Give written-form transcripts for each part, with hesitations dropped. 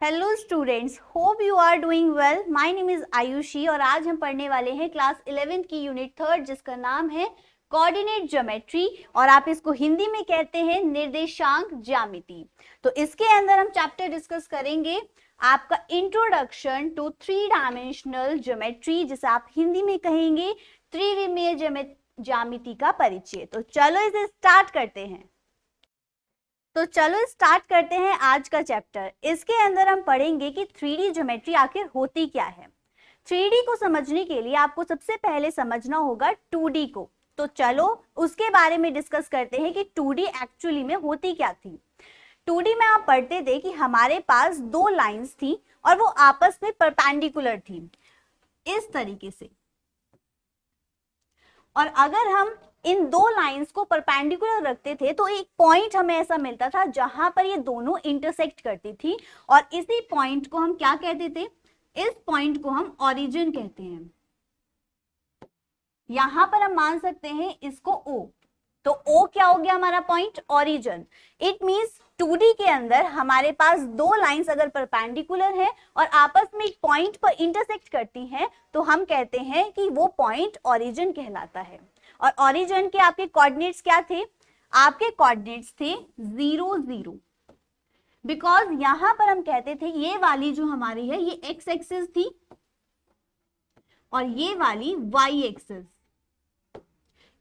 Hello students, hope you are doing well. My name is Ayushi और आज हम पढ़ने वाले हैं क्लास 11 की यूनिट 3 जिसका नाम है कोऑर्डिनेट ज्योमेट्री और आप इसको हिंदी में कहते हैं निर्देशांक ज्यामिति। तो इसके अंदर हम चैप्टर डिस्कस करेंगे आपका introduction to three dimensional geometry, जिसे आप हिंदी में कहेंगे त्रिविमीय ज्यामिति का परिचय। तो चलो इसे स्टार्ट करते हैं। तो चलो स्टार्ट करते हैं आज का चैप्टर। इसके अंदर हम पढ़ेंगे कि 3D ज्योमेट्री आखिर होती क्या है। 3D को समझने के लिए आपको सबसे पहले समझना होगा 2D को। तो चलो उसके बारे में डिस्कस करते हैं कि 2D एक्चुअली में होती क्या थी। 2D में आप पढ़ते थे कि हमारे पास दो लाइंस थी और वो आपस में परपेंडिकुलर थी इस तरीके से, और अगर हम इन दो लाइंस को परपेंडिकुलर रखते थे तो एक पॉइंट हमें ऐसा मिलता था जहां पर ये दोनों इंटरसेक्ट करती थी और इसी पॉइंट को हम क्या कहते थे? इस पॉइंट को हम ओरिजिन कहते हैं। यहां पर हम मान सकते हैं इसको O। तो O क्या हो गया? हमारा point origin. It means 2D के अंदर हमारे पास दो लाइंस अगर परपेंडिकुलर है और आपस में एक पॉइंट पर इंटरसेक्ट करती हैं तो हम कहते हैं कि वो पॉइंट ओरिजिन कहलाता है। और ओरिजिन के आपके कोऑर्डिनेट्स क्या थे? आपके कोऑर्डिनेट्स थे 0 0, बिकॉज यहां पर हम कहते थे ये वाली जो हमारी है ये एक्स एक्सिस थी और ये वाली Y axis.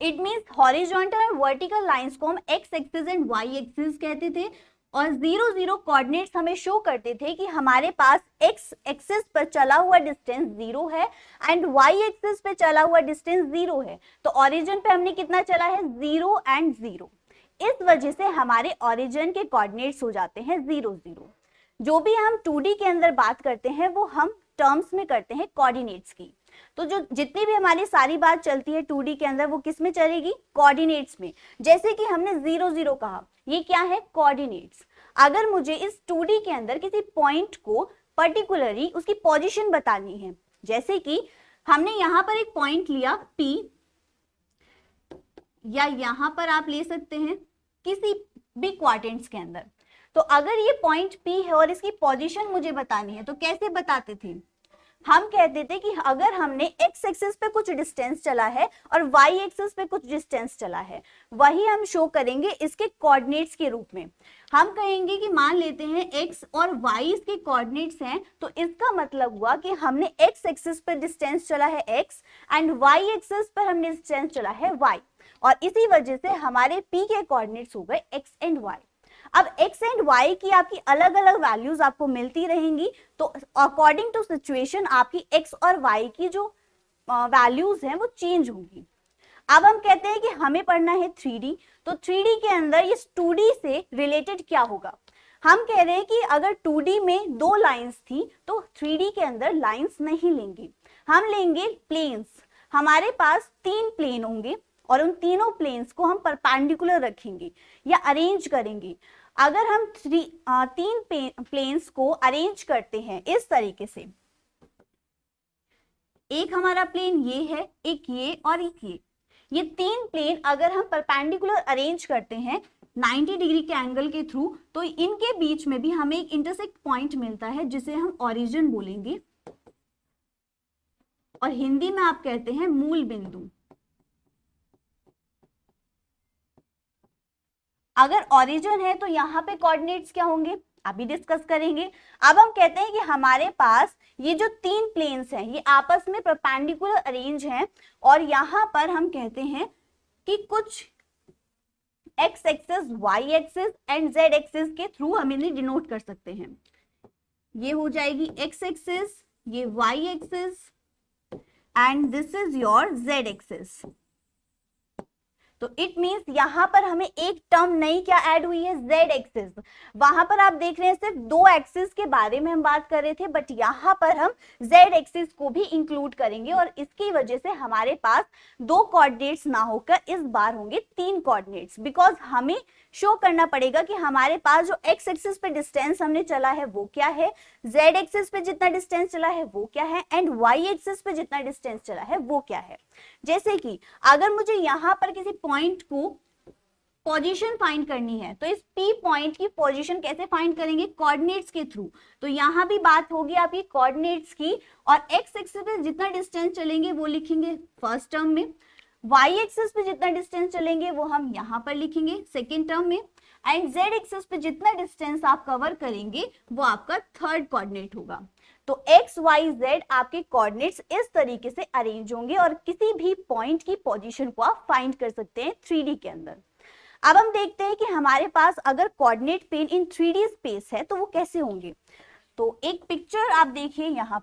It means horizontal और वर्टिकल लाइंस को हम X axis and Y axis कहते थे और 0 0 कोऑर्डिनेट्स हमें शो करते थे कि हमारे पास एक्स एक्सिस पर चला हुआ डिस्टेंस 0 है एंड वाई एक्सिस पे चला हुआ डिस्टेंस 0 है। तो ओरिजिन पे हमने कितना चला है? 0 एंड 0। इस वजह से हमारे ओरिजिन के कोऑर्डिनेट्स हो जाते हैं 0 0। जो भी हम 2D के अंदर बात करते हैं वो हम टर्म्स में करते हैं कोऑर्डिनेट्स की। तो जो जितनी भी हमारी सारी बात चलती है 2D के अंदर वो किस में चलेगी? कोऑर्डिनेट्स में। जैसे कि हमने 0 0 कहा, ये क्या है? कोऑर्डिनेट्स। अगर मुझे इस 2D के अंदर किसी पॉइंट को पर्टिकुलरली उसकी पोजीशन बतानी है, जैसे कि हमने यहां पर एक पॉइंट लिया P, या यहां पर आप ले सकते हैं किसी भी क्वाड्रेंट्स के अंदर। तो अगर ये पॉइंट P है और इसकी पोजीशन मुझे बतानी है तो कैसे बताते थे? हम कहते थे कि अगर हमने एक्स एक्सिस पे कुछ डिस्टेंस चला है और वाई एक्सिस पे कुछ डिस्टेंस चला है, वही हम शो करेंगे इसके कोऑर्डिनेट्स के रूप में। हम कहेंगे कि मान लेते हैं एक्स और वाई इसके कोऑर्डिनेट्स हैं, तो इसका मतलब हुआ कि हमने एक्स एक्सिस पर डिस्टेंस चला है एक्स एंड वाई एक्सिस पर हमने डिस्टेंस चला है वाई, और इसी वजह से हमारे पी के कोऑर्डिनेट्स हो गए एक्स एंड वाई। अब x एंड y की आपकी अलग अलग वैल्यूज आपको मिलती रहेंगी, तो अकॉर्डिंग टू सिचुएशन आपकी x और y की जो वैल्यूज हैं वो चेंज होंगी। अब हम कहते हैं कि हमें पढ़ना है 3D, तो 3D के अंदर इस 2D से रिलेटेड क्या होगा? हम कह रहे हैं कि अगर 2D में दो लाइंस थी तो 3D के अंदर लाइंस नहीं लेंगे, हम लेंगे प्लेन्स। हमारे पास 3 प्लेन होंगे और उन तीनों प्लेन्स को हम परपेंडिकुलर रखेंगे या अरेंज करेंगे। अगर हम तीन प्लेन्स को अरेंज करते हैं इस तरीके से, एक हमारा प्लेन ये है, एक ये और एक ये तीन प्लेन अगर हम परपेंडिकुलर अरेंज करते हैं 90 डिग्री के एंगल के थ्रू, तो इनके बीच में भी हमें एक इंटरसेक्ट पॉइंट मिलता है जिसे हम ओरिजिन बोलेंगे और हिंदी में आप कहते हैं मूल बिंदु। अगर ओरिजिन है तो यहाँ पे कोऑर्डिनेट्स क्या होंगे अभी डिस्कस करेंगे। अब हम कहते हैं कि हमारे पास ये जो 3 प्लेन्स हैं ये आपस में परपेंडिकुलर अरेंज हैं और यहाँ पर हम कहते हैं कि कुछ X axis, Y axis and Z axis के थ्रू हम इन्हें डिनोट कर सकते हैं। ये हो जाएगी एक्स एक्सिस, ये Y axis and this is your Z axis. तो इट मींस यहां पर हमें एक टर्म नई क्या ऐड हुई है? Z axis. वहां पर आप देख रहे हैं सिर्फ दो एक्सिस के बारे में हम बात कर रहे थे, बट यहां पर हम जेड एक्सिस को भी इंक्लूड करेंगे और इसकी वजह से हमारे पास 2 कोऑर्डिनेट्स ना होकर इस बार होंगे 3 कोऑर्डिनेट्स, बिकॉज हमें शो करना पड़ेगा कि हमारे पास जो एक्स एक्सिस पे डिस्टेंस हमने चला है वो क्या है, जेड एक्सिस पे जितना डिस्टेंस चला है वो क्या है एंड वाई एक्सिस पे जितना डिस्टेंस चला है वो क्या है। जैसे कि अगर मुझे यहां पर किसी पॉइंट को पोजीशन फाइंड करनी है, तो इस P पॉइंट की पोजीशन कैसे फाइंड करेंगे? कोऑर्डिनेट्स के थ्रू। तो यहाँ भी बात होगी आपकी कोऑर्डिनेट्स की, और एक्स एक्सिस पे जितना डिस्टेंस चलेंगे वो लिखेंगे फर्स्ट टर्म में, वाई एक्सिस पे जितना डिस्टेंस चलेंगे वो हम यहाँ पर लिखेंगे सेकेंड टर्म में, एंड जेड एक्सिस पे जितना डिस्टेंस आप कवर करेंगे वो आपका थर्ड कोऑर्डिनेट होगा। तो एक्स वाई जेड आपके कोऑर्डिनेट्स इस तरीके से अरेंज होंगे और किसी भी पॉइंट की पोजीशन को आप फाइंड कर सकते हैं 3D के अंदर। अब हम देखते हैं कि हमारे पास अगर कोऑर्डिनेट प्लेन इन 3D स्पेस है तो वो कैसे होंगे। तो एक पिक्चर आप देखिए यहाँ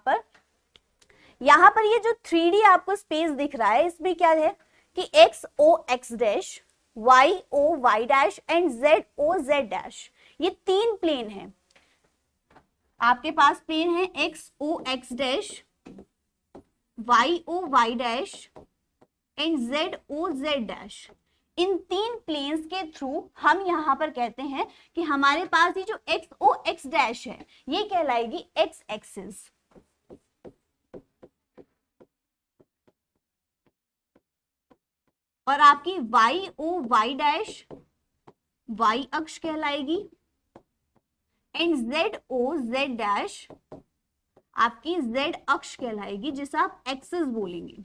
पर ये जो 3D आपको स्पेस दिख रहा है इसमें क्या है कि X O X dash, Y O Y dash and Z O Z dash, ये 3 प्लेन है। आपके पास प्लेन है X O X dash, Y O Y dash and Z O Z dash. इन 3 प्लेन्स के थ्रू हम यहाँ पर कहते हैं कि हमारे पास ये जो एक्स ओ एक्स डैश है ये कहलाएगी एक्स एक्सिस, और आपकी Y O Y dash Y अक्ष कहलाएगी, and Z O Z dash आपकी जेड अक्ष कहलाएगी जिसे आप एक्सिस बोलेंगे।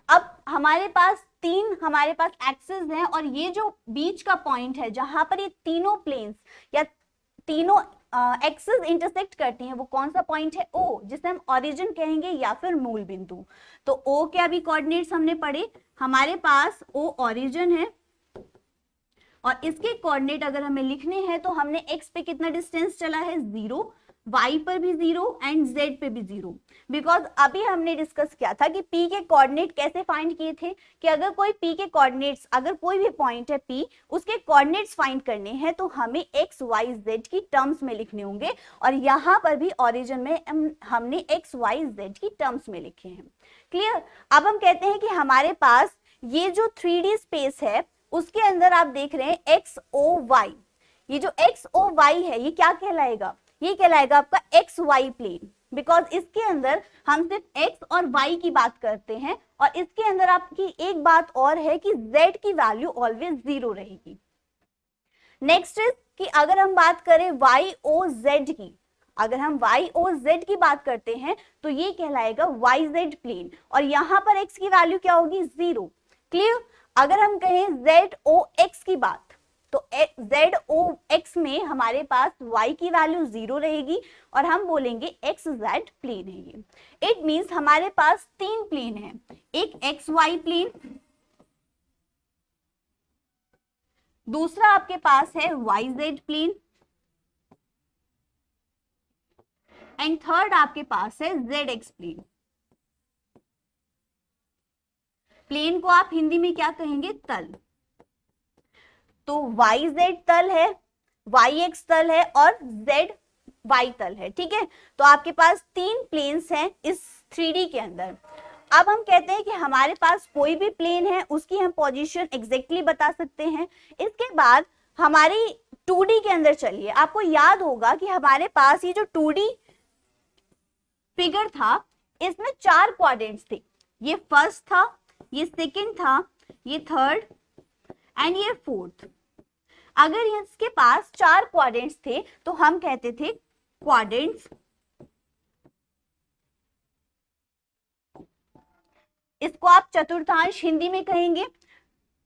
अब हमारे पास एक्सिस हैं और ये जो बीच का पॉइंट है जहां पर ये तीनों प्लेन्स या तीनों एक्सिस इंटरसेक्ट करती हैं वो कौन सा पॉइंट है? ओ, जिसे हम ओरिजिन कहेंगे या फिर मूल बिंदु। तो ओ के अभी कोऑर्डिनेट्स हमने पढ़े, हमारे पास ओ ओरिजिन है और इसके कोऑर्डिनेट अगर हमें लिखने हैं तो हमने एक्स पे कितना डिस्टेंस चला है 0, वाई पर भी 0 एंड जेड पे भी 0, बिकॉज अभी हमने डिस्कस किया था कि पी के कोऑर्डिनेट कैसे फाइंड किए थे कि अगर कोई पी के कोऑर्डिनेट्स, अगर कोई भी पॉइंट है पी, उसके कोऑर्डिनेट्स फाइंड करने हैं तो हमें एक्स वाई जेड की टर्म्स में लिखने होंगे, और यहाँ पर भी ओरिजिन में हमने एक्स वाई जेड की टर्म्स में लिखे हैं। क्लियर? अब हम कहते हैं कि हमारे पास ये जो 3D स्पेस है उसके अंदर आप देख रहे हैं एक्स ओ वाई, ये जो एक्स ओ वाई है ये क्या कहलाएगा? ये कहलाएगा आपका एक्स वाई प्लेन, बिकॉज इसके अंदर हम सिर्फ एक्स और वाई की बात करते हैं, और इसके अंदर आपकी एक बात और है कि जेड की वैल्यू ऑलवेज 0 रहेगी। नेक्स्ट इज कि अगर हम बात करें वाई ओ जेड की, अगर हम वाई ओ जेड की बात करते हैं तो ये कहलाएगा वाई जेड प्लेन, और यहाँ पर एक्स की वैल्यू क्या होगी? 0। क्लियर? अगर हम कहें जेड ओ एक्स की बात तो जेड ओ एक्स में हमारे पास y की वैल्यू 0 रहेगी और हम बोलेंगे एक्स जेड प्लेन है ये। इट मींस हमारे पास 3 प्लेन है, एक एक्स वाई प्लेन, दूसरा आपके पास है Y Z plane, and third आपके पास है जेड एक्स प्लेन। प्लेन को आप हिंदी में क्या कहेंगे? तल। तो वाई जेड तल है, वाई एक्स तल है और जेड वाई तल है। ठीक है, तो आपके पास 3 प्लेन्स हैं इस 3D के अंदर। अब हम कहते हैं कि हमारे पास कोई भी प्लेन है उसकी हम पोजीशन एग्जैक्टली बता सकते हैं। इसके बाद हमारी 2D के अंदर चलिए, आपको याद होगा कि हमारे पास ये जो 2D फिगर था इसमें 4 क्वाड्रेंट्स थे, ये फर्स्ट था, ये सेकंड था, ये थर्ड एंड ये फोर्थ। अगर इसके पास 4 क्वाड्रेंट्स थे तो हम कहते थे क्वाड्रेंट्स, इसको आप चतुर्थांश हिंदी में कहेंगे।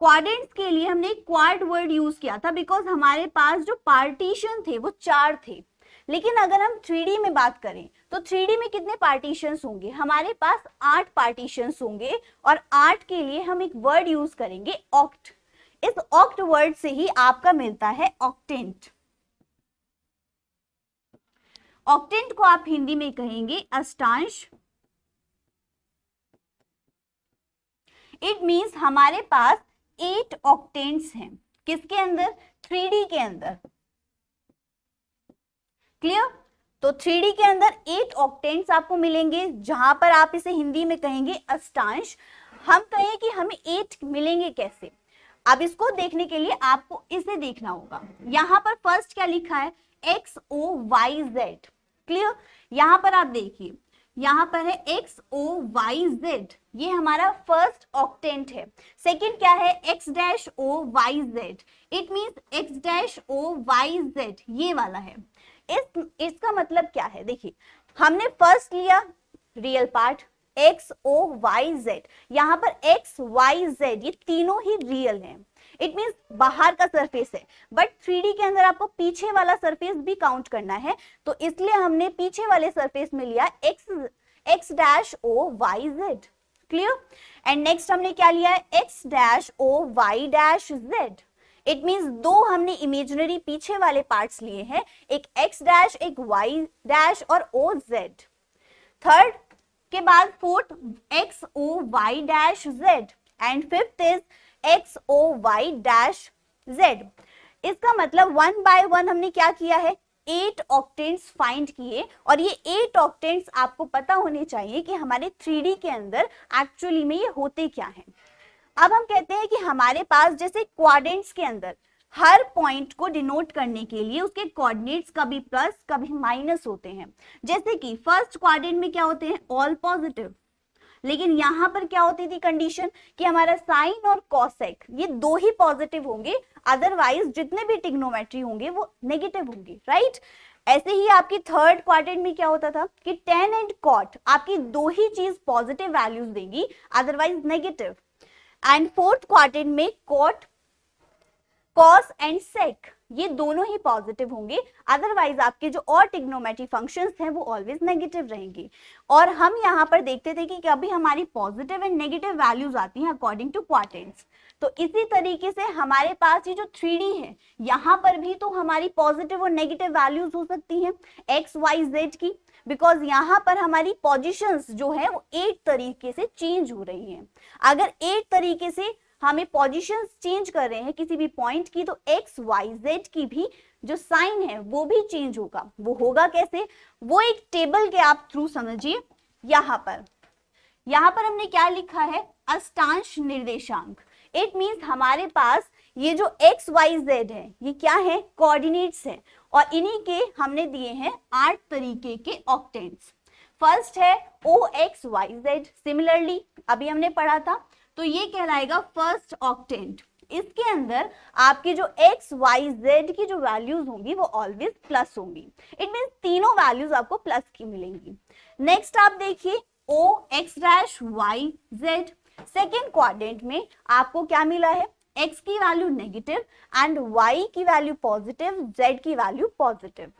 क्वाड्रेंट्स के लिए हमने क्वाड वर्ड यूज किया था बिकॉज हमारे पास जो पार्टीशन थे वो 4 थे, लेकिन अगर हम 3D में बात करें तो 3D में कितने पार्टीशंस होंगे? हमारे पास 8 पार्टीशंस होंगे, और 8 के लिए हम एक वर्ड यूज करेंगे ऑक्ट। इस ऑक्ट वर्ड से ही आपका मिलता है ऑक्टेंट। ऑक्टेंट को आप हिंदी में कहेंगे अष्टांश। इट मींस हमारे पास 8 ऑक्टेंट्स हैं, किसके अंदर? 3D के अंदर। क्लियर? तो 3D के अंदर 8 ऑक्टेंट्स आपको मिलेंगे, जहां पर आप इसे हिंदी में कहेंगे अष्टांश। हम कहें कि हमें 8 मिलेंगे कैसे? अब इसको देखने के लिए आपको इसे देखना होगा। यहां पर फर्स्ट क्या लिखा है? X O Y Z. Clear? यहां पर आप देखिए यहाँ पर है एक्स ओ वाई जेड, ये हमारा फर्स्ट ऑक्टेंट है। सेकंड क्या है, X dash O Y Z, it means X dash O Y Z, ये वाला है। इसका मतलब क्या है, देखिए हमने फर्स्ट लिया real part X O Y Z, यहाँ पर एक्स वाई जेड ये तीनों ही रियल हैं, इट मींस बाहर का सरफेस है, बट 3D के अंदर आपको पीछे वाला सरफेस भी काउंट करना है, तो इसलिए हमने पीछे वाले सरफेस में लिया X dash O Y Z. Clear? And next हमने क्या लिया है, X dash O Y dash Z, it means दो हमने इमेजिनरी पीछे वाले पार्ट्स लिए हैं, एक एक्स डैश एक वाई डैश और ओ जेड। थर्ड के बाद fourth X O Y dash Z and fifth is X O Y dash Z. इसका मतलब 1 बाय 1 हमने क्या किया है, 8 ऑक्टेंट्स फाइंड किए, और ये 8 ऑक्टेंट्स आपको पता होने चाहिए कि हमारे 3D के अंदर एक्चुअली में ये होते क्या हैं। अब हम कहते हैं कि हमारे पास जैसे क्वाड्रेंट्स के अंदर हर पॉइंट को डिनोट करने के लिए उसके कोऑर्डिनेट्स कभी प्लस कभी माइनस होते हैं, जैसे कि फर्स्ट क्वाड्रेंट में क्या होते हैं, ऑल पॉजिटिव, लेकिन यहाँ पर क्या होती थी कंडीशन कि हमारा साइन और कॉसेक ये दो ही पॉजिटिव होंगे, अदरवाइज जितने भी ट्रिग्नोमेट्री होंगे वो नेगेटिव होंगे, राइट। ऐसे ही आपकी थर्ड क्वाड्रेंट में क्या होता था कि टेन एंड कॉट आपकी दो ही चीज पॉजिटिव वैल्यूज देंगी, otherwise negative. And fourth quadrant में कॉट कॉस एंड सेक ये दोनों ही पॉजिटिव होंगे, अदरवाइज आपके जो और ट्रिग्नोमेट्री फंक्शंस हैं वो ऑलवेज नेगेटिव रहेंगे। और हम यहाँ पर देखते थे कि कभी हमारी पॉजिटिव एंड नेगेटिव वैल्यूज आती हैं अकॉर्डिंग टू क्वाड्रेंट्स, तो इसी तरीके से हमारे पास ये जो 3D है यहाँ पर भी तो हमारी पॉजिटिव और नेगेटिव वैल्यूज हो सकती हैं एक्स वाई जेड की, बिकॉज यहाँ पर हमारी पोजिशंस जो है वो 8 तरीके से चेंज हो रही हैं। अगर 8 तरीके से हमें पोजीशंस चेंज कर रहे हैं किसी भी पॉइंट की, तो एक्स वाई जेड की भी जो साइन है वो भी चेंज होगा। वो होगा कैसे, वो एक टेबल के आप थ्रू समझिए। यहाँ पर हमने क्या लिखा है, अष्टांश निर्देशांक, इट मींस हमारे पास ये जो एक्स वाई जेड है ये क्या है, कोऑर्डिनेट्स है, और इन्हीं के हमने दिए हैं 8 तरीके के ऑक्टेंट्स। फर्स्ट है ओ एक्स वाई जेड, सिमिलरली अभी हमने पढ़ा था, तो ये कहलाएगा फर्स्ट ऑक्टेंट। इसके अंदर आपकी जो एक्स वाई जेड की जो वैल्यूज होंगी वो ऑलवेज प्लस होंगी, इट मींस तीनों वैल्यूज आपको प्लस की मिलेंगी। नेक्स्ट आप देखिए O X dash Y Z, second quadrant में आपको क्या मिला है, एक्स की वैल्यू नेगेटिव एंड वाई की वैल्यू पॉजिटिव, जेड की वैल्यू पॉजिटिव।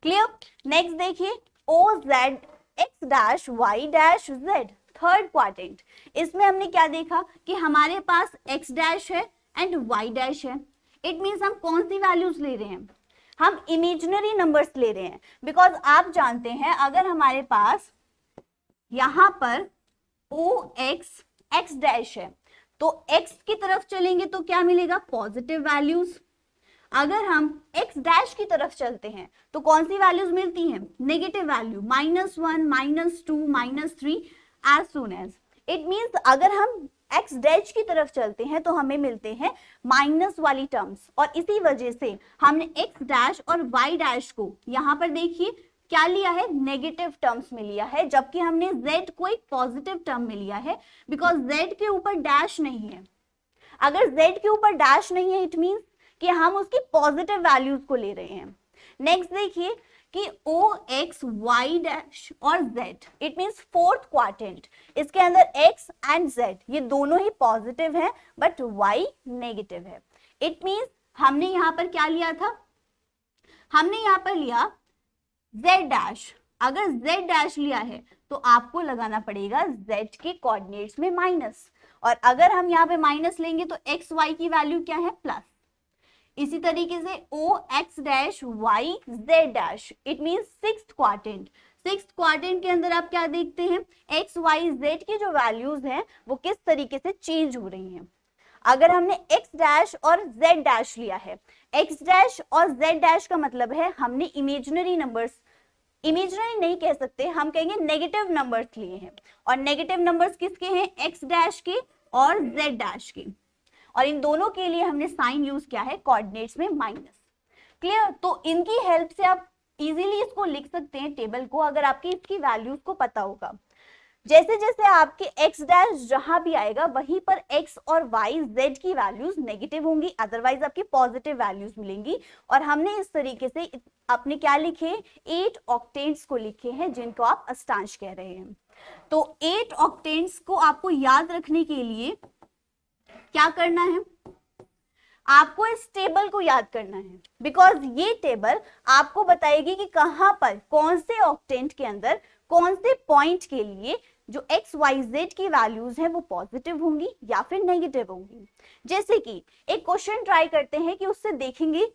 क्लियर? नेक्स्ट देखिए O Z X dash Y dash Z, third quadrant, इसमें हमने क्या देखा कि हमारे पास x डैश है एंड y डैश है, इट मींस हम कौन सी वैल्यूज ले रहे हैं, हम इमेजिनरी नंबर्स ले रहे हैं, बिकॉज आप जानते हैं अगर हमारे पास यहाँ पर o x डैश है तो x की तरफ चलेंगे तो क्या मिलेगा, पॉजिटिव वैल्यूज। अगर हम x डैश की तरफ चलते हैं तो कौन सी वैल्यूज मिलती हैं, negative value, -1 -2 -3 as soon as, it means अगर हम x डैश की तरफ चलते हैं तो हमें मिलते हैं माइनस वाली टर्म्स, और इसी वजह से हमने x डैश और y डैश को यहाँ पर देखिए क्या लिया है, नेगेटिव टर्म्स में लिया है, जबकि हमने z को एक पॉजिटिव टर्म में लिया है, बिकॉज z के ऊपर डैश नहीं है। अगर z के ऊपर डैश नहीं है इट मींस कि हम उसकी पॉजिटिव वैल्यूज को ले रहे हैं। नेक्स्ट देखिए कि ओ एक्स वाई डैश और Z, it means fourth quadrant, इसके अंदर एक्स एंड जेड ये दोनों ही पॉजिटिव है बट वाई नेगेटिव है, इट मींस हमने यहाँ पर क्या लिया था, हमने यहाँ पर लिया जेड डैश। अगर जेड डैश लिया है तो आपको लगाना पड़ेगा जेड के कोऑर्डिनेट्स में माइनस, और अगर हम यहाँ पे माइनस लेंगे तो एक्स वाई की वैल्यू क्या है, प्लस। इसी तरीके से O X dash Y Z dash, it means sixth quadrant. Sixth quadrant के अंदर आप क्या देखते हैं, एक्स वाई जेड की जो वैल्यूज हैं वो किस तरीके से चेंज हो रही हैं। अगर हमने एक्स डैश और जेड डैश लिया है, एक्स डैश और जेड डैश का मतलब है हमने इमेजिनरी नंबर्स, इमेजिनरी नहीं कह सकते, हम कहेंगे नेगेटिव नंबर्स लिए हैं, और नेगेटिव नंबर्स किसके हैं, एक्स डैश के और जेड डैश के, और इन दोनों के लिए हमने साइन यूज किया है कोऑर्डिनेट्स में माइनस। क्लियर? तो इनकी हेल्प से आप इजीली इसको लिख सकते हैं टेबल को, अगर आपकी इसकी वैल्यूज को पता होगा। जैसे जैसे आपके x डैश जहां भी आएगा वहीं पर x और y z की वैल्यूज नेगेटिव होंगी, अदरवाइज आपकी पॉजिटिव वैल्यूज मिलेंगी। और हमने इस तरीके से अपने क्या लिखे, 8 ऑक्टेंट्स को लिखे हैं जिनको आप अष्टांश कह रहे हैं। तो 8 ऑक्टेंट्स को आपको याद रखने के लिए क्या करना है, आपको इस टेबल को याद करना है, बिकॉज ये टेबल आपको बताएगी कि कहां पर कौन से ऑक्टेंट के अंदर कौन से पॉइंट के लिए जो एक्स वाई जेड की वैल्यूज है वो पॉजिटिव होंगी या फिर नेगेटिव होंगी। जैसे कि एक क्वेश्चन ट्राई करते हैं कि उससे देखेंगे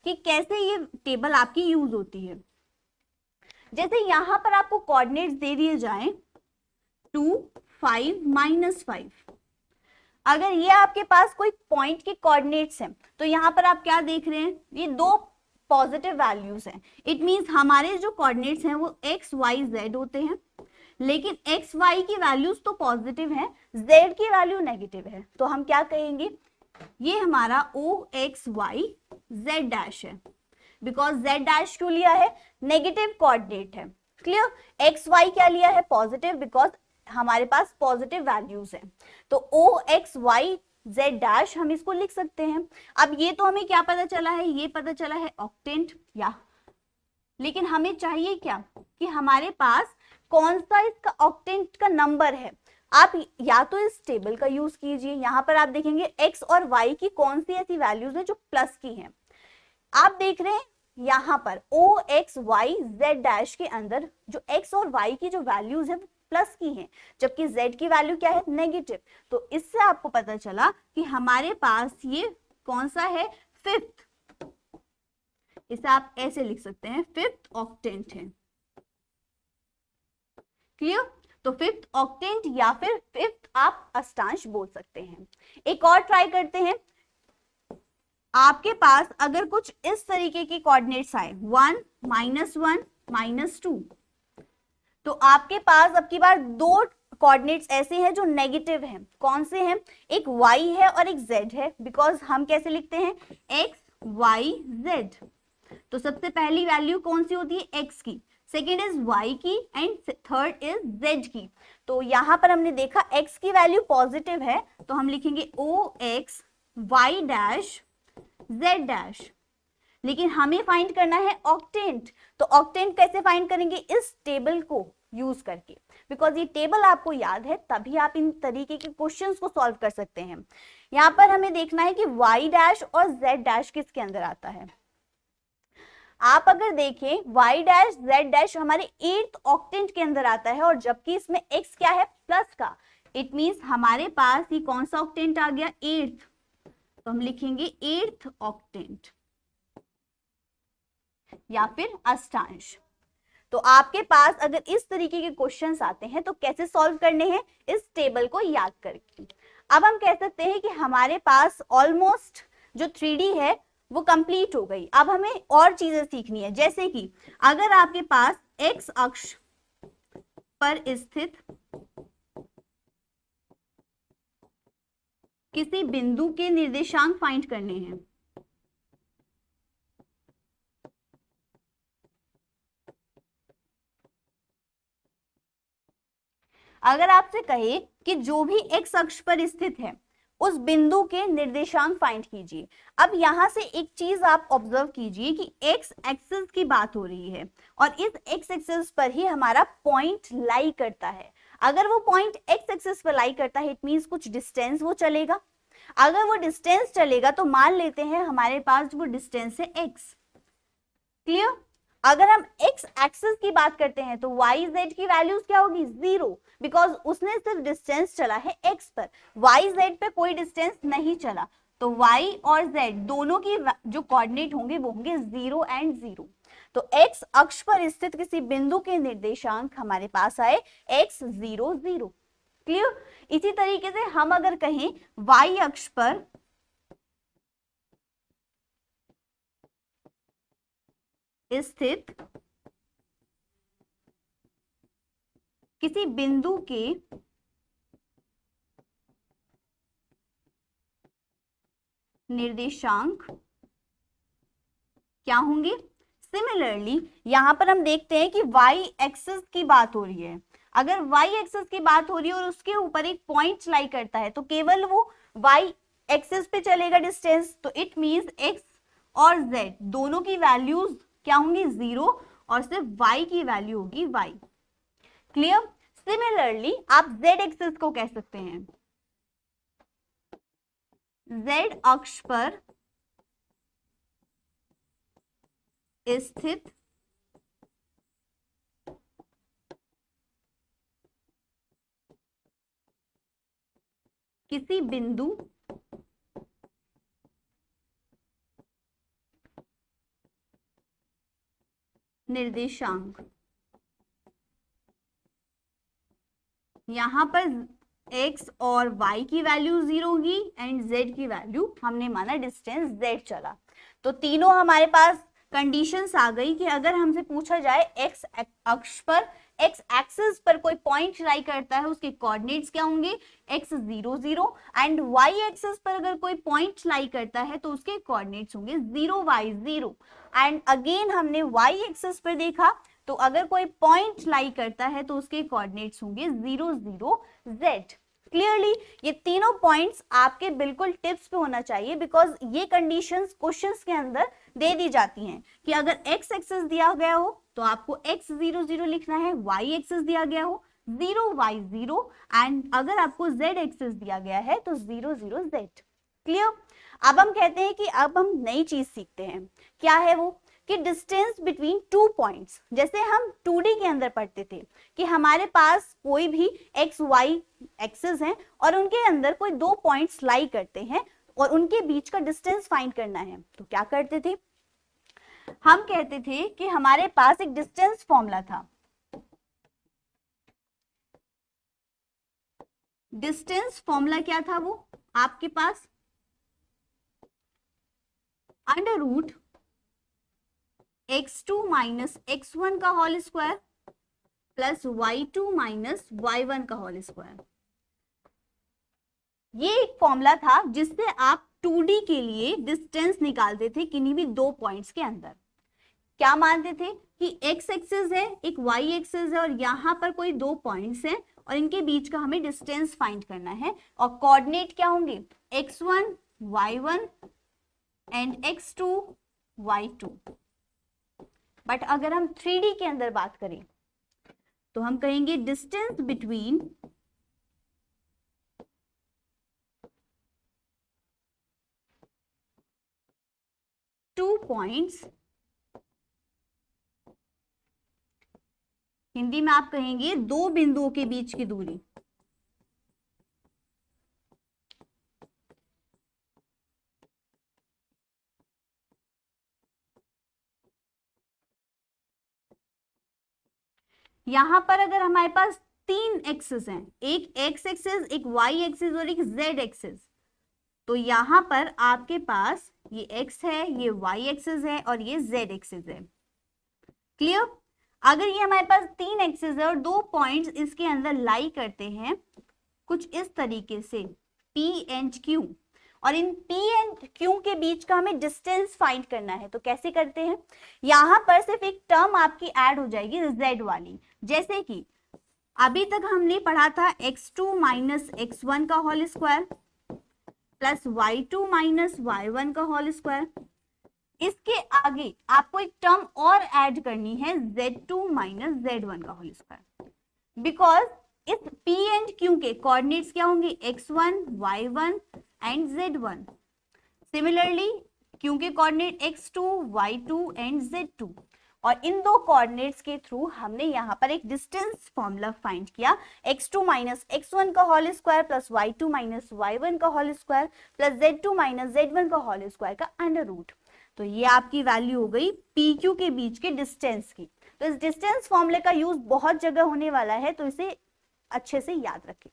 कि कैसे ये टेबल आपकी यूज होती है। जैसे यहां पर आपको कोऑर्डिनेट्स दे दिए जाएं 2 5 -5, अगर ये आपके पास कोई पॉइंट के कोऑर्डिनेट्स हैं तो यहाँ पर आप क्या देख रहे हैं, ये दो पॉजिटिव वैल्यूज हैं। इट मींस हमारे जो कोऑर्डिनेट्स हैं वो एक्स वाई जेड होते हैं, लेकिन एक्स वाई की वैल्यूज तो पॉजिटिव है, जेड की वैल्यू नेगेटिव है। तो हम क्या कहेंगे, ये हमारा ओ एक्स वाई जेड डैश है। बिकॉज जेड डैश क्यों लिया है, नेगेटिव कोऑर्डिनेट है। क्लियर, एक्स वाई क्या लिया है, पॉजिटिव, बिकॉज हमारे पास पॉजिटिव वैल्यूज हैं। तो ओ एक्स वाई जेड डैश हम इसको लिख सकते हैं। अब ये तो हमें क्या पता चला है, ये पता चला है ऑक्टेंट या, लेकिन हमें चाहिए क्या कि हमारे पास कौन सा इसका ऑक्टेंट का नंबर है। आप या तो इस टेबल का यूज कीजिए, यहां पर आप देखेंगे एक्स और वाई की कौन सी ऐसी वैल्यूज है जो प्लस की हैं। आप देख रहे हैं यहां पर ओ एक्स वाई जेड डैश के अंदर जो एक्स और वाई की जो वैल्यूज है वो प्लस की हैं, जबकि z की वैल्यू क्या है, नेगेटिव। तो इससे आपको पता चला कि हमारे पास ये कौन सा है, फिफ्थ, इसे आप ऐसे लिख सकते हैं, फिफ्थ ऑक्टेंट है। क्लियर, तो फिफ्थ ऑक्टेंट या फिर फिफ्थ आप अष्टांश बोल सकते हैं। एक और ट्राई करते हैं, आपके पास अगर कुछ इस तरीके के कोऑर्डिनेट्स आए 1 -1 -2, तो आपके पास अब की बार दो कोऑर्डिनेट्स ऐसे हैं जो नेगेटिव हैं। कौन से हैं, एक y है और एक z है। बिकॉज हम कैसे लिखते हैं, x y z। तो सबसे पहली वैल्यू कौन सी होती है, x की, सेकेंड इज y की एंड थर्ड इज z की। तो यहां पर हमने देखा x की वैल्यू पॉजिटिव है, तो हम लिखेंगे o x y dash z dash. लेकिन हमें फाइंड करना है ऑक्टेंट, तो ऑक्टेंट कैसे फाइंड करेंगे, इस टेबल को यूज करके। बिकॉज ये टेबल आपको याद है तभी आप इन तरीके के क्वेश्चंस को सॉल्व कर सकते हैं। यहां पर हमें देखना है कि y डैश और z डैश किसके अंदर आता है। आप अगर देखें y डैश z डैश हमारे 8th ऑक्टेंट के अंदर आता है, और जबकि इसमें x क्या है, प्लस का। इट मींस हमारे पास ये कौन सा ऑक्टेंट आ गया, 8th। तो हम लिखेंगे 8th ऑक्टेंट या फिर अष्टांश। तो आपके पास अगर इस तरीके के क्वेश्चंस आते हैं तो कैसे सॉल्व करने हैं, इस टेबल को याद करके। अब हम कह सकते हैं कि हमारे पास ऑलमोस्ट जो 3D है वो कंप्लीट हो गई। अब हमें और चीजें सीखनी है, जैसे कि अगर आपके पास एक्स अक्ष पर स्थित किसी बिंदु के निर्देशांक फाइंड करने हैं, अगर आपसे कहे कि जो भी एक्स अक्ष पर स्थित है उस बिंदु के निर्देशांक फाइंड कीजिए। अब यहां से एक चीज आप ऑब्जर्व कीजिए कि एक्स एक्सिस की बात हो रही है और इस एक्स एक्सिस पर ही हमारा पॉइंट लाई करता है। अगर वो पॉइंट एक्स एक्सिस पर लाई करता है, इट मींस कुछ डिस्टेंस वो चलेगा। अगर वो डिस्टेंस चलेगा तो मान लेते हैं हमारे पास वो डिस्टेंस है एक्स। क्लियर, अगर हम x एक्सिस की बात करते हैं तो y z की वैल्यूज क्या होगी, 0, बिकॉज उसने सिर्फ डिस्टेंस चला है x पर, y z पे कोई डिस्टेंस नहीं चला। तो y और z दोनों की जो कोऑर्डिनेट होंगे वो होंगे 0 एंड 0। तो x अक्ष पर स्थित किसी बिंदु के निर्देशांक हमारे पास आए x 0 0। क्लियर, इसी तरीके से हम अगर कहें y अक्ष पर स्थित किसी बिंदु के निर्देशांक क्या होंगे, सिमिलरली यहाँ पर हम देखते हैं कि वाई एक्सिस की बात हो रही है। अगर वाई एक्सिस की बात हो रही है और उसके ऊपर एक पॉइंट लाई करता है तो केवल वो वाई एक्सिस पे चलेगा डिस्टेंस, तो इट मींस एक्स और जेड दोनों की वैल्यूज क्या होंगी, 0, और सिर्फ वाई की वैल्यू होगी वाई। क्लियर? सिमिलरली आप जेड एक्सिस को कह सकते हैं, जेड अक्ष पर स्थित किसी बिंदु निर्देशांक, यहां पर x और y की वैल्यू 0 होगी एंड z की वैल्यू हमने माना डिस्टेंस z चला। तो तीनों हमारे पास कंडीशंस आ गई कि अगर हमसे पूछा जाए x अक्ष पर, x एक्सिस पर कोई पॉइंट लाई करता है, उसके कोऑर्डिनेट्स क्या होंगे, x 0 0, एंड y एक्सिस पर अगर कोई पॉइंट लाई करता है तो उसके कोऑर्डिनेट्स होंगे 0 y 0। एंड अगेन हमने y एक्सिस पर देखा तो अगर कोई पॉइंट लाई करता है तो उसके कोऑर्डिनेट्स होंगे 0 0 z। क्लियरली ये तीनों पॉइंट्स आपके बिल्कुल टिप्स पे होना चाहिए, बिकॉज ये कंडीशंस क्वेश्चंस के अंदर दे दी जाती हैं कि अगर x एक्सिस दिया गया हो तो आपको x 0 0 लिखना है, y एक्सिस दिया गया हो 0 y 0, एंड अगर आपको z एक्सिस दिया गया है तो 0 0 z। क्लियर? अब हम कहते हैं कि अब हम नई चीज सीखते हैं, क्या है वो, कि डिस्टेंस बिटवीन टू पॉइंट्स। जैसे हम 2D के अंदर पढ़ते थे कि हमारे पास कोई भी एक्स वाई एक्सिस हैं और उनके अंदर कोई दो पॉइंट्स लाई करते हैं और उनके बीच का डिस्टेंस फाइंड करना है, तो क्या करते थे, हम कहते थे कि हमारे पास एक डिस्टेंस फॉर्मूला था। डिस्टेंस फॉर्मूला क्या था वो आपके पास, under root x2 minus x1 का whole square plus y2 minus y1 का होल स्क्वायर। ये एक फॉर्मूला था जिससे आप 2D के लिए डिस्टेंस निकालते थे किन्हीं भी दो पॉइंट्स के अंदर। क्या मानते थे कि x एक्सिस है, एक y एक्सिस है और यहां पर कोई दो पॉइंट्स हैं और इनके बीच का हमें डिस्टेंस फाइंड करना है और कोऑर्डिनेट क्या होंगे, x1 y1 and x2 y2। But अगर हम 3D के अंदर बात करें तो हम कहेंगे distance between two points, Hindi में आप कहेंगे दो बिंदुओं के बीच की दूरी। यहां पर अगर हमारे पास तीन एक्सिस हैं, एक एक्स एक्सिस, एक वाई एक्सिस और एक जेड एक्सिस, तो यहां पर आपके पास ये एक्स है, ये वाई एक्सिस है और ये जेड एक्सिस है। क्लियर? अगर ये हमारे पास तीन एक्सिस है और दो पॉइंट्स इसके अंदर लाई करते हैं कुछ इस तरीके से P एंड Q, और इन P एंड Q के बीच का हमें डिस्टेंस फाइंड करना है, तो कैसे करते हैं, यहां पर सिर्फ एक टर्म आपकी ऐड हो जाएगी z वाली। जैसे कि अभी तक हमने पढ़ा था x2 माइनस x1 का whole square plus y2 minus y1 का होल स्क्वायर। इसके आगे आपको एक टर्म और ऐड करनी है z2 माइनस z1 का होल स्क्वायर, बिकॉज इस P एंड Q के कोऑर्डिनेट्स क्या होंगे, x1 y1 and z1। Similarly Q के coordinate x2 y2 and z2, और इन दो कोऑर्डिनेट्स के थ्रू हमने यहाँ पर एक डिस्टेंस फॉर्मूला फाइंड किया, x2 माइनस x1 का whole square plus y2 minus y1 का whole square plus z2 minus z1 का होल स्क्वायर का अंडर रूट। तो ये आपकी वैल्यू हो गई PQ के बीच के डिस्टेंस की। तो इस डिस्टेंस फॉर्मूले का यूज बहुत जगह होने वाला है, तो इसे अच्छे से याद रखें।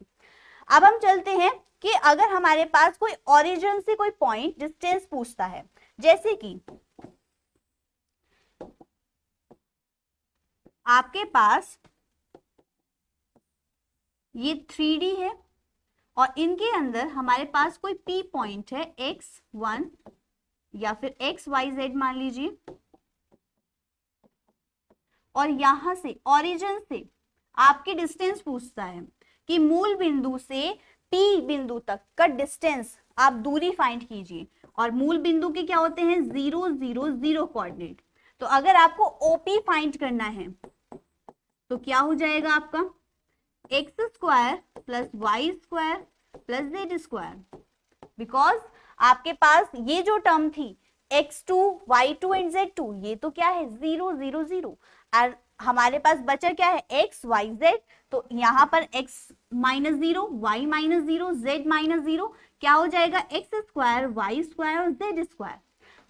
अब हम चलते हैं कि अगर हमारे पास कोई ओरिजिन से कोई पॉइंट डिस्टेंस पूछता है, जैसे कि आपके पास ये 3D है और इनके अंदर हमारे पास कोई P पॉइंट है x1 या फिर XYZ मान लीजिए, और यहाँ से ओरिजिन से आपकी डिस्टेंस पूछता है कि मूल बिंदु से P बिंदु तक का डिस्टेंस आप दूरी फाइंड कीजिए, और मूल बिंदु के क्या होते हैं 0 0 0 कोऑर्डिनेट। तो अगर आपको OP फाइंड करना है तो क्या हो जाएगा आपका X square plus Y square plus Z square, because आपके पास ये जो टर्म थी x2 y2 एंड z2 ये तो क्या है 0 0 0, और हमारे पास बचा क्या है x y z, तो यहाँ पर x minus 0 y minus 0 z minus 0 क्या हो जाएगा एक्स स्क्वायर वाई स्क्वायर और जेड स्क्वायर।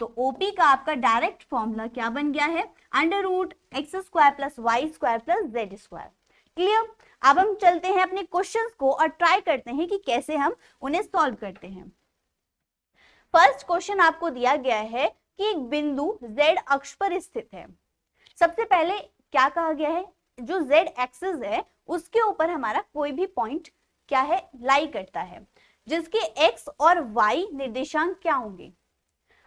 तो OP का आपका डायरेक्ट फॉर्मूला क्या बन गया है under root X square plus Y square plus Z square. Clear. अब हम चलते हैं अपने क्वेश्चंस को और ट्राई करते हैं कि कैसे हम उन्हें सॉल्व करते हैं। फर्स्ट क्वेश्चन आपको दिया गया है कि एक बिंदु z अक्ष पर स्थित है। सबसे पहले क्या कहा गया है, जो z एक्सिस है उसके ऊपर हमारा कोई भी पॉइंट क्या है लाई करता है, जिसके x और y निर्देशांक क्या होंगे।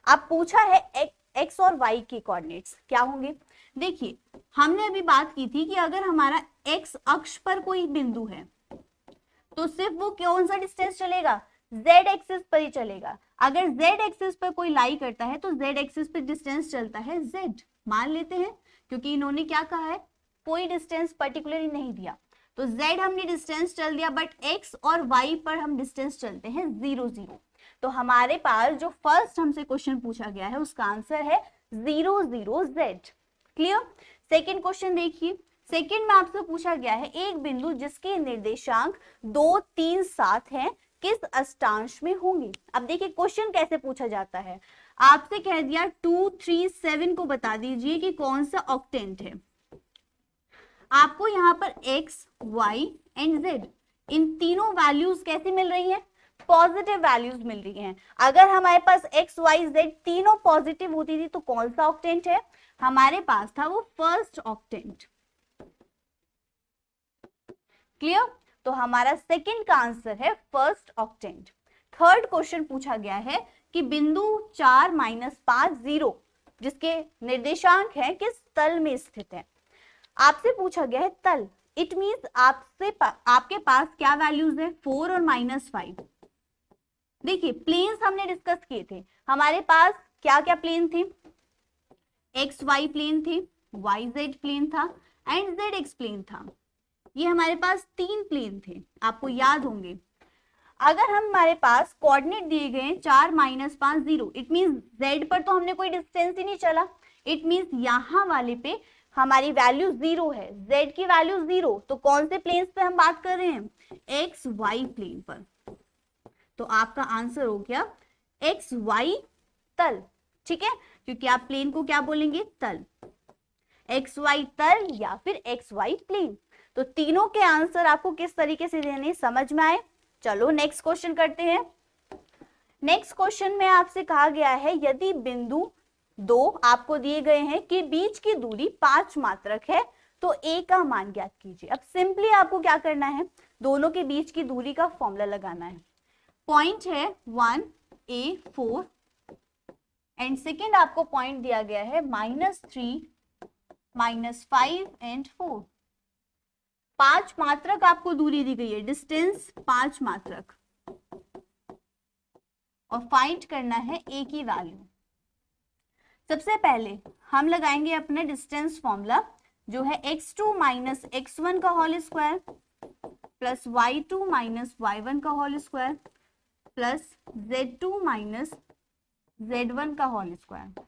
अब पूछा है x और y के कोऑर्डिनेट्स क्या होंगे। देखिए हमने अभी बात की थी कि अगर हमारा x अक्ष पर कोई बिंदु है तो सिर्फ वो कौन सा डिस्टेंस चलेगा z एक्सिस पर ही चलेगा। अगर z एक्सिस पर कोई लाई करता है तो z एक्सिस पर डिस्टेंस चलता है z, मान लेते हैं, क्योंकि इन्होंने क्या कहा है कोई डिस्टेंस पर्टिकुलरली नहीं दिया, तो z हमने डिस्टेंस चल दिया, बट x और y पर हम डिस्टेंस चलते हैं 0 0। तो हमारे पास जो फर्स्ट हमसे क्वेश्चन पूछा गया है उसका आंसर है 0 0 z। क्लियर। सेकेंड क्वेश्चन देखिए, सेकेंड में आपसे पूछा गया है एक बिंदु जिसके निर्देशांक 2 3 7 हैं किस अष्टांश में होंगे। अब देखिए क्वेश्चन कैसे पूछा जाता है, आपसे कह दिया 2 3 7 को बता दीजिए कि कौन सा ऑक्टेंट है। आपको यहाँ पर x y एंड z इन तीनों वैल्यूज कैसी मिल रही हैं, पॉजिटिव वैल्यूज मिल रही हैं। अगर हमारे पास x y z तीनों पॉजिटिव होती थी तो कौन सा ऑक्टेंट है, हमारे पास था वो फर्स्ट ऑक्टेंट। क्लियर। तो हमारा सेकंड का आंसर है फर्स्ट ऑक्टेंट। थर्ड क्वेश्चन पूछा गया है कि बिंदु 4 5 0 जिसके निर्देशांक है किस तल में स्थित है। आपसे पूछा गया है तल, इट मींस आपके पास क्या वैल्यूज है 4 और -5। देखिए प्लेन्स हमने डिस्कस किए थे, हमारे पास क्या क्या प्लेन थे, एक्स वाई प्लेन थे, वाई जेड प्लेन था एंड जेड एक्स प्लेन था। ये हमारे पास 3 प्लेन थे, आपको याद होंगे। अगर हमारे पास कोऑर्डिनेट दिए गए 4 5 0, इट मींस z पर तो हमने कोई डिस्टेंस ही नहीं चला, इट मींस यहाँ वाले पे हमारी वैल्यू 0 है, z की वैल्यू 0, तो कौन से प्लेन्स पे हम बात कर रहे हैं एक्स वाई प्लेन पर। तो आपका आंसर हो गया एक्स वाई तल। ठीक है, क्योंकि आप प्लेन को क्या बोलेंगे तल, एक्स वाई तल या फिर एक्स वाई प्लेन। तो तीनों के आंसर आपको किस तरीके से देने समझ में आए। चलो नेक्स्ट क्वेश्चन करते हैं। नेक्स्ट क्वेश्चन में आपसे कहा गया है यदि बिंदु 2 आपको दिए गए हैं कि बीच की दूरी 5 मात्रक है तो a का मान ज्ञात कीजिए। अब सिंपली आपको क्या करना है, दोनों के बीच की दूरी का फॉर्मूला लगाना है। पॉइंट है 1 a 4 एंड सेकेंड आपको पॉइंट दिया गया है -3 -5 एंड 4। 5 मात्रक आपको दूरी दी गई है, डिस्टेंस 5 मात्रक, और फाइंड करना है a की वैल्यू। सबसे पहले हम लगाएंगे अपना डिस्टेंस फॉर्मूला जो है x2 - x1 का whole square plus y2 - y1 का whole square plus z2 - z1 का होल स्क्वायर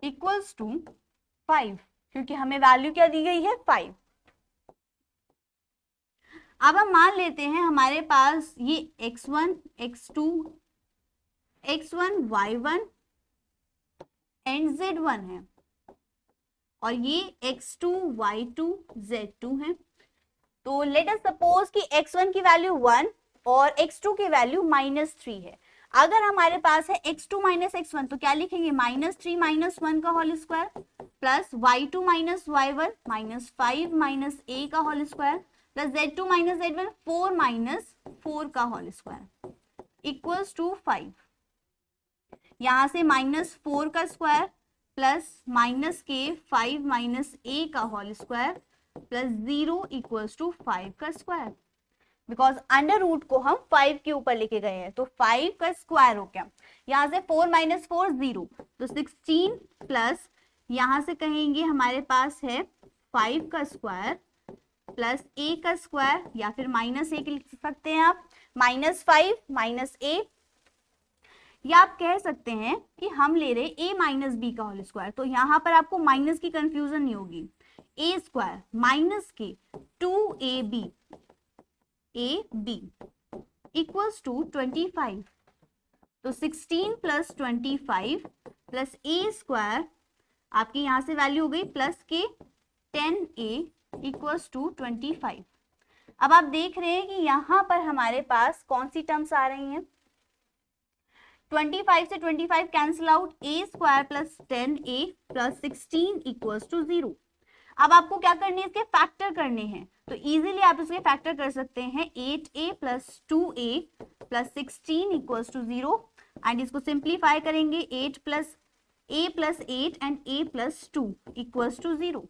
इक्वल्स टू 5, क्योंकि हमें वैल्यू क्या दी गई है 5। अब हम मान लेते हैं हमारे पास ये x1 x2 x1 y1 and z1 है और ये x2 y2 z2 है। तो लेट अस सपोज कि x1 की वैल्यू 1 और x2 की वैल्यू -3 है। अगर हमारे पास है x2 - x1 तो क्या लिखेंगे -3 - 1 का whole square plus y2 - y1 -5 - a का whole square plus z2 - z1 4 - 4 का होल स्क्वायर इक्वल्स टू 5। यहां से -4 का स्क्वायर प्लस माइनस के 5 माइनस ए का whole square plus 0 equals to 5 का स्क्वायर। बिकॉज अंडर रूट को हम 5 के ऊपर लेके गए हैं तो 5 का स्क्वायर हो गया। यहाँ से 4 माइनस 4 0, तो 16 प्लस यहाँ से कहेंगे हमारे पास है 5 का स्क्वायर प्लस ए का स्क्वायर, या फिर माइनस ए लिख सकते हैं आप, -5 माइनस ए, या आप कह सकते हैं कि हम ले रहे ए माइनस बी का होल स्क्वायर। तो यहाँ पर आपको माइनस की कंफ्यूजन नहीं होगी। ए स्क्वायर माइनस के 2ab इक्वल्स टू 25। तो 16 प्लस 25 प्लस ए स्क्वायर, आपकी यहां से वैल्यू हो गई प्लस के 10a इक्वल्स टू 25। अब आप देख रहे हैं कि यहां पर हमारे पास कौन सी टर्म्स आ रही हैं। 25 से 25 cancel out, A square plus 10a plus 16 equals to 0। अब आपको क्या करने हैं, इसके फैक्टर करने हैं। तो इजीली आप इसके फैक्टर कर सकते हैं, 8a plus 2a plus 16 equals to 0, and इसको सिंप्लीफाई करेंगे 8 plus a plus 8 and a plus 2 equals to 0।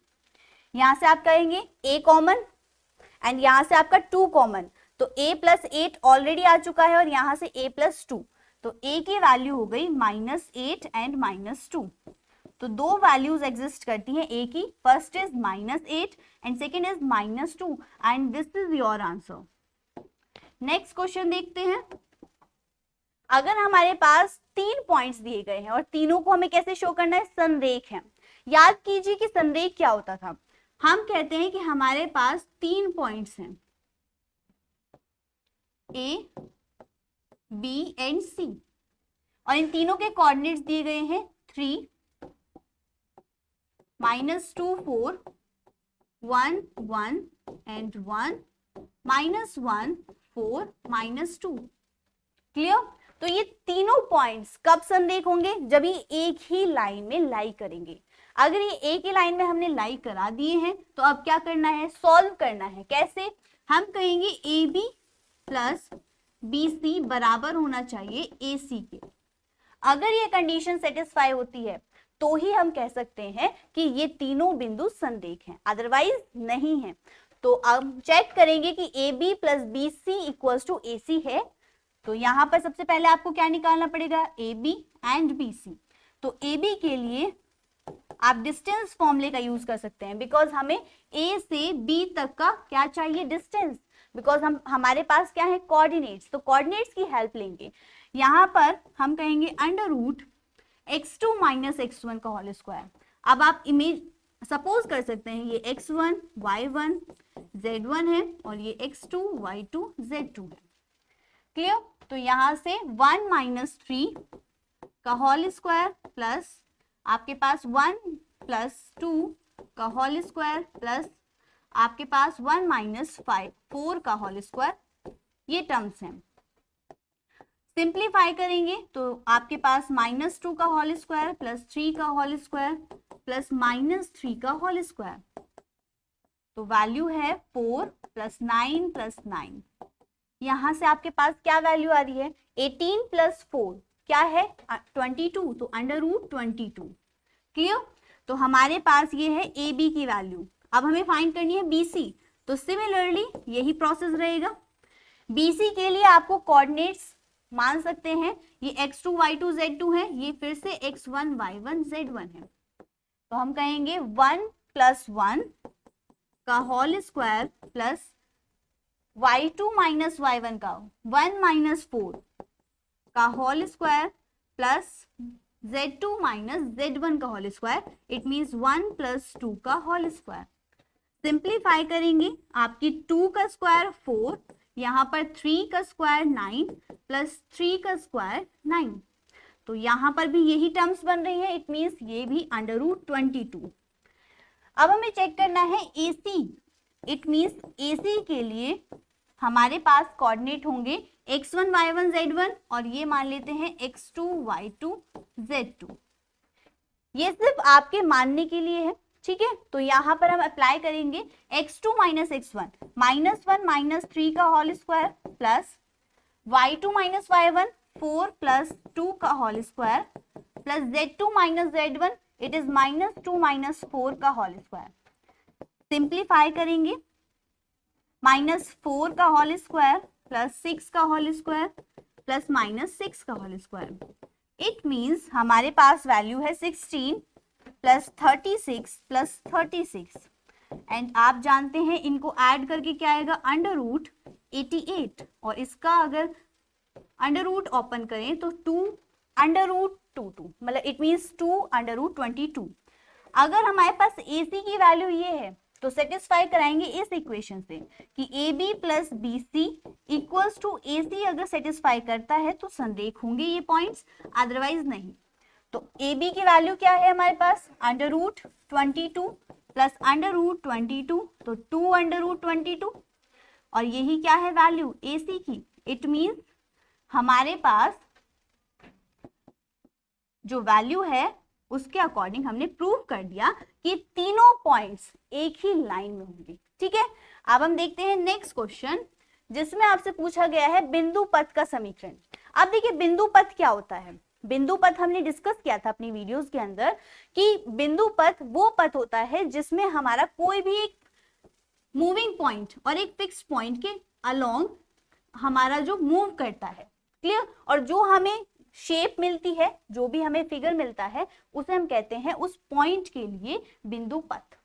यहां से आप कहेंगे a कॉमन एंड यहां से आपका 2 कॉमन, तो a प्लस 8 ऑलरेडी आ चुका है और यहां से a प्लस 2, तो a की वैल्यू हो गई -8 एंड -2। तो दो वैल्यूज एग्जिस्ट करती हैं a की, first is -8 and second is -2, and this is your answer. Next question देखते हैं। अगर हमारे पास 3 पॉइंट्स दिए गए हैं और तीनों को हमें कैसे शो करना है, संरेख है। याद कीजिए कि संरेख क्या होता था। हम कहते हैं कि हमारे पास 3 पॉइंट्स हैं, ए बी एंड सी, और इन तीनों के कोऑर्डिनेट्स दिए गए हैं 3 -2 4 1 1 एंड 1 -1 4 -2। क्लियर। तो ये तीनों पॉइंट्स कब संरेख होंगे, जब ये एक ही लाइन में लाई करेंगे। अगर ये एक ही लाइन में हमने लाई करा दिए हैं तो अब क्या करना है, सॉल्व करना है। कैसे, हम कहेंगे A B plus B C बराबर होना चाहिए ए सी के। अगर ये कंडीशन सेटिस्फाई होती है तो ही हम कह सकते हैं कि ये तीनों बिंदु संरेख हैं, अदरवाइज नहीं है। तो अब चेक करेंगे कि A B plus B C equals to A C है। तो यहां पर सबसे पहले आपको क्या निकालना पड़ेगा, A B and B C. तो ए बी के लिए आप डिस्टेंस फॉर्मूले का यूज कर सकते हैं, बिकॉज हमें ए से बी तक का क्या चाहिए, डिस्टेंस, बिकॉज हमारे पास क्या है, कोऑर्डिनेट्स। तो कोऑर्डिनेट्स की हेल्प लेंगे। यहां पर हम कहेंगे under root x2 minus x1 का होल स्क्वायर। अब आप इमेज सपोज कर सकते हैं ये x1 y1 z1 है और ये x2 y2 z2 है। क्लियर। तो यहां से 1 माइनस 3 का होल स्क्वायर प्लस आपके पास 1 प्लस 2 का होल स्क्वायर प्लस आपके पास 1 माइनस 4 का होल स्क्वायर, ये टर्म्स हैं। सिंप्लीफाई करेंगे तो आपके पास -2 का होल स्क्वायर प्लस 3 का होल स्क्वायर प्लस -3 का होल स्क्वायर। तो वैल्यू है 4 प्लस 9 प्लस 9। यहां से आपके पास क्या वैल्यू आ रही है, 18 प्लस 4 क्या है, 22, तो अंडर रूट 22। क्लियर। तो हमारे पास ये है ए बी की वैल्यू। अब हमें फाइंड करनी है बी सी। तो सिमिलरली यही प्रोसेस रहेगा। बी सी के लिए आपको कोऑर्डिनेट्स मान सकते हैं, ये x2 y2 z2 है, ये फिर से x1 y1 z1 है। तो हम कहेंगे 1 प्लस 1 का whole square plus y2 minus y1 का 1 माइनस 4 का whole square plus z2 minus z1 का whole square, it means 1 plus 2 का होल स्क्वायर। सिंप्लीफाई करेंगे, आपकी 2 का स्क्वायर 4, यहाँ पर 3 का स्क्वायर 9 प्लस 3 का स्क्वायर 9। तो यहाँ पर भी यही टर्म्स बन रही है, इट मीन्स ये भी अंडर रूट 22। अब हमें चेक करना है AC, इट मीन्स AC के लिए हमारे पास कोऑर्डिनेट होंगे x1 y1 z1 और ये मान लेते हैं x2 y2 z2। ये सिर्फ आपके मानने के लिए है, ठीक है। तो यहाँ पर हम अप्लाई करेंगे x2 माइनस x1 -1 माइनस 3 का whole square plus y2 minus y1 4 plus 2 का whole square plus z2 minus z1, it is -2 - 4 का होल स्क्वायर। सिंप्लीफाई करेंगे, -4 का होल स्क्वायर प्लस 6 का होल स्क्वायर प्लस -6 का होल स्क्वायर। इट मीन्स हमारे पास value है 16 plus 36 plus 36 and आप जानते हैं इनको ऐड करके क्या आएगा, √88 और इसका अगर अंडर रूट ओपन करें तो 2√22 मतलब इट मीन्स 2√22। अगर हमारे पास AC की वैल्यू ये है तो सेटिस्फाई कराएंगे इस इक्वेशन से कि AB plus BC equals to AC अगर सेटिस्फाई करता है तो संरेख होंगे ये पॉइंट्स, अदरवाइज नहीं। तो AB की वैल्यू क्या है हमारे पास, √22 प्लस √22 तो 2√22 और यही क्या है वैल्यू AC की। इट मीन्स हमारे पास जो वैल्यू है उसके अकॉर्डिंग हमने प्रूव कर दिया कि तीनों पॉइंट्स एक ही लाइन में होंगे। ठीक है, अब हम देखते हैं नेक्स्ट क्वेश्चन जिसमें आपसे पूछा गया है बिंदु पथ का समीकरण। अब देखिए बिंदु पथ क्या होता है। बिंदु पथ हमने डिस्कस किया था अपनी वीडियोस के अंदर कि बिंदु पथ वो पथ होता है जिसमें हमारा कोई भी एक मूविंग पॉइंट और एक फिक्स पॉइंट के अलोंग हमारा जो मूव करता है, क्लियर, और जो हमें शेप मिलती है, जो भी हमें फिगर मिलता है उसे हम कहते हैं उस पॉइंट के लिए बिंदु पथ।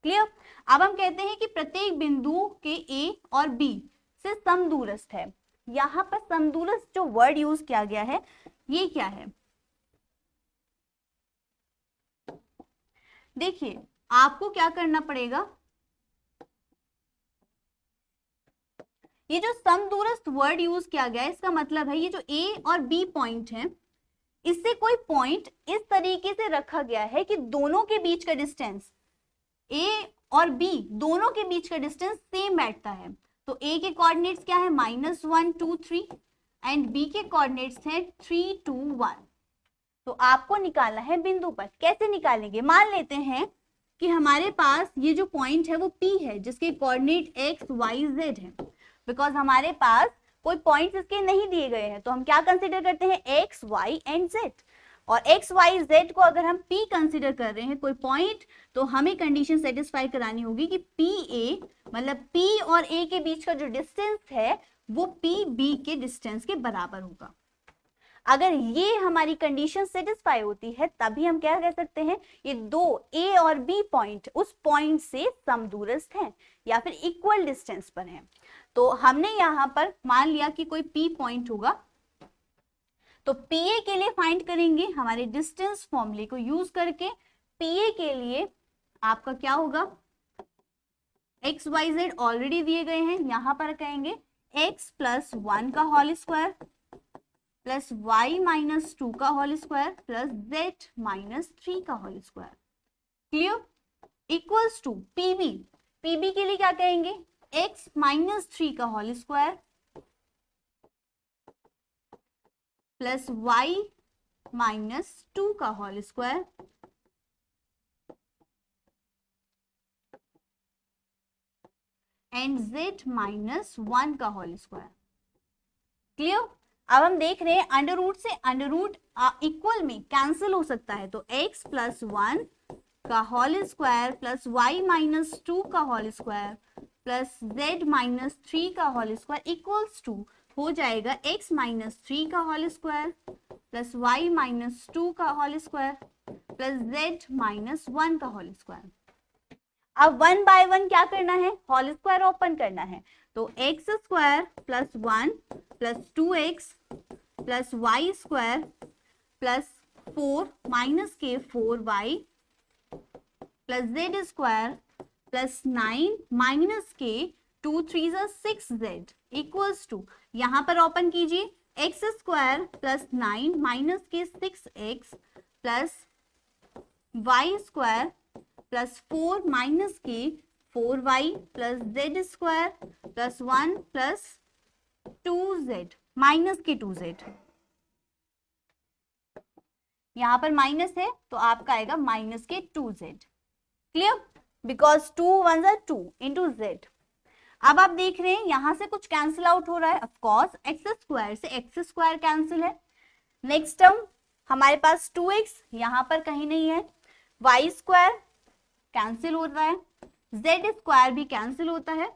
क्लियर। अब हम कहते हैं कि प्रत्येक बिंदु के A और B से समदूरस्थ है। यहां पर समदूरस्थ जो वर्ड यूज किया गया है ये क्या है, देखिए आपको क्या करना पड़ेगा, ये जो समदूरस्थ वर्ड यूज किया गया है इसका मतलब है ये जो A और B पॉइंट है इससे कोई पॉइंट इस तरीके से रखा गया है कि दोनों के बीच का डिस्टेंस A और B दोनों के बीच का डिस्टेंस सेम बैठता है। तो A के कोऑर्डिनेट्स क्या है, -1 2 3 एंड B के कोऑर्डिनेट्स हैं 3 2 1। तो आपको निकालना है बिंदु पथ। कैसे निकालेंगे, मान लेते हैं कि हमारे पास ये जो पॉइंट है वो P है जिसके कोऑर्डिनेट x y z है। बिकॉज हमारे पास कोई पॉइंट्स इसके नहीं दिए गए हैं तो हम क्या कंसीडर करते हैं, x y एंड z। और x y z को अगर हम P कंसीडर कर रहे हैं कोई पॉइंट तो हमें कंडीशन सेटिस्फाई करानी होगी कि PA मतलब P और A के बीच का जो डिस्टेंस है वो PB के डिस्टेंस के बराबर होगा। अगर ये हमारी कंडीशन सेटिस्फाई होती है तभी हम क्या कह सकते हैं ये दो A और B पॉइंट उस पॉइंट से समदूरस्थ हैं या फिर इक्वल डिस्टेंस पर हैं। तो हमने यहाँ पर मान लिया कि कोई P पॉइंट होगा तो PA के लिए फाइंड करेंगे हमारे डिस्टेंस फॉर्मूले को यूज करके। PA के लिए आपका क्या होगा, x y z ऑलरेडी दिए गए हैं, यहां पर कहेंगे x प्लस 1 का whole square plus y minus 2 का whole square plus z minus 3 का whole square. Clear, equals to PB। PB के लिए क्या कहेंगे, x माइनस 3 का whole square plus y minus 2 का whole square and z minus 1 का होल स्क्वायर। क्लियर। अब हम देख रहे हैं अंडर रूट से अंडर रूट इक्वल में कैंसिल हो सकता है तो x प्लस 1 का whole square plus y minus 2 का whole square plus z minus 3 का होल स्क्वायर इक्वल्स टू हो जाएगा x माइनस 3 का whole square plus y minus 2 का whole square plus z minus 1 का होल स्क्वायर। अब 1 बाय 1 क्या करना है, होल स्क्वायर ओपन करना है तो x square plus 1 plus 2x plus y square plus 4 minus के 4y plus z square plus 9 minus के 2 3 6z इक्वल्स टू, यहां पर ओपन कीजिए x स्क्वायर प्लस 9 माइनस के 6x plus y square plus 4 minus के 4y plus z square plus 1 plus 2z minus के 2z। यहां पर माइनस है तो आपका आएगा माइनस के 2z। Clear, because 2 1 2 into z। अब आप देख रहे हैं यहां से कुछ कैंसिल आउट हो रहा है, ऑफकोर्स एक्स स्क्वायर से एक्स स्क्वायर कैंसिल है। नेक्स्ट टर्म हमारे पास 2x यहां पर कहीं नहीं है वाई स्क्वायर कैंसिल होता है, जेड स्क्वायर भी कैंसिल होता है,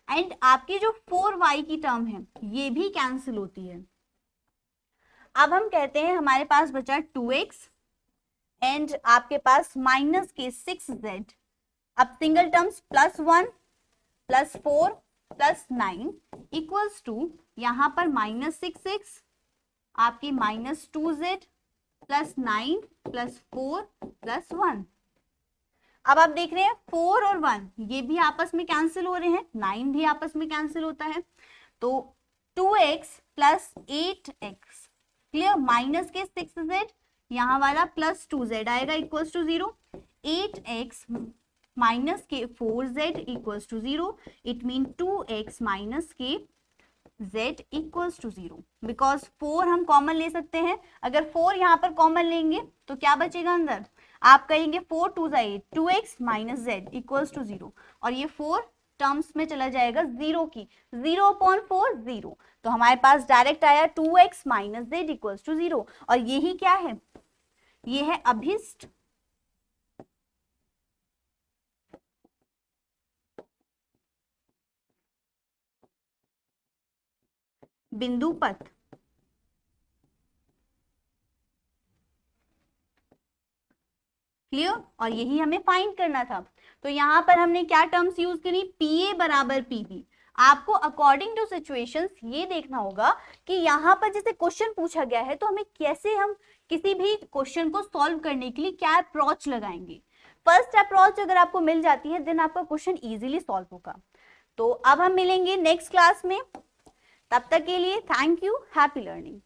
एंड आपकी जो 4y की टर्म है ये भी कैंसिल होती है। अब हम कहते हैं हमारे पास बचा 2x एंड आपके पास माइनस के 6z। अब सिंगल टर्म्स +1 +4 +9 इक्वल्स टू यहाँ पर -6x आपकी -2z +9 +4 +1। अब आप देख रहे हैं 4 और 1 ये भी आपस में कैंसिल हो रहे हैं, 9 भी आपस में कैंसिल होता है, तो 2x + 8x क्लियर, माइनस के 6z यहाँ वाला +2z आएगा इक्वल्स टू 0, 8x माइनस के 4z equals to 0, it mean 2x minus के z इक्वल्स टू 0, बिकॉज 4 हम कॉमन ले सकते हैं। अगर 4 यहाँ पर कॉमन लेंगे तो क्या बचेगा अंदर, आप कहेंगे 4 2 8, 2x minus z equals to 0, और ये 4 टर्म्स में चला जाएगा 0 की, 0/4 0, तो हमारे पास डायरेक्ट आया 2x minus z equals to 0, और यही क्या है, ये है अभिष्ट बिंदु पथ। क्लियर, और यही हमें फाइंड करना था। तो यहाँ पर हमने क्या टर्म्स यूज करी, PA बराबर PB। आपको अकॉर्डिंग टू सिचुएशंस ये देखना होगा कि यहाँ पर जैसे क्वेश्चन पूछा गया है तो हमें कैसे, हम किसी भी क्वेश्चन को सॉल्व करने के लिए क्या अप्रोच लगाएंगे। फर्स्ट अप्रोच अगर आपको मिल जाती है देन आपका क्वेश्चन इजीली सॉल्व होगा। तो अब हम मिलेंगे नेक्स्ट क्लास में, तब तक के लिए थैंक यू, हैप्पी लर्निंग।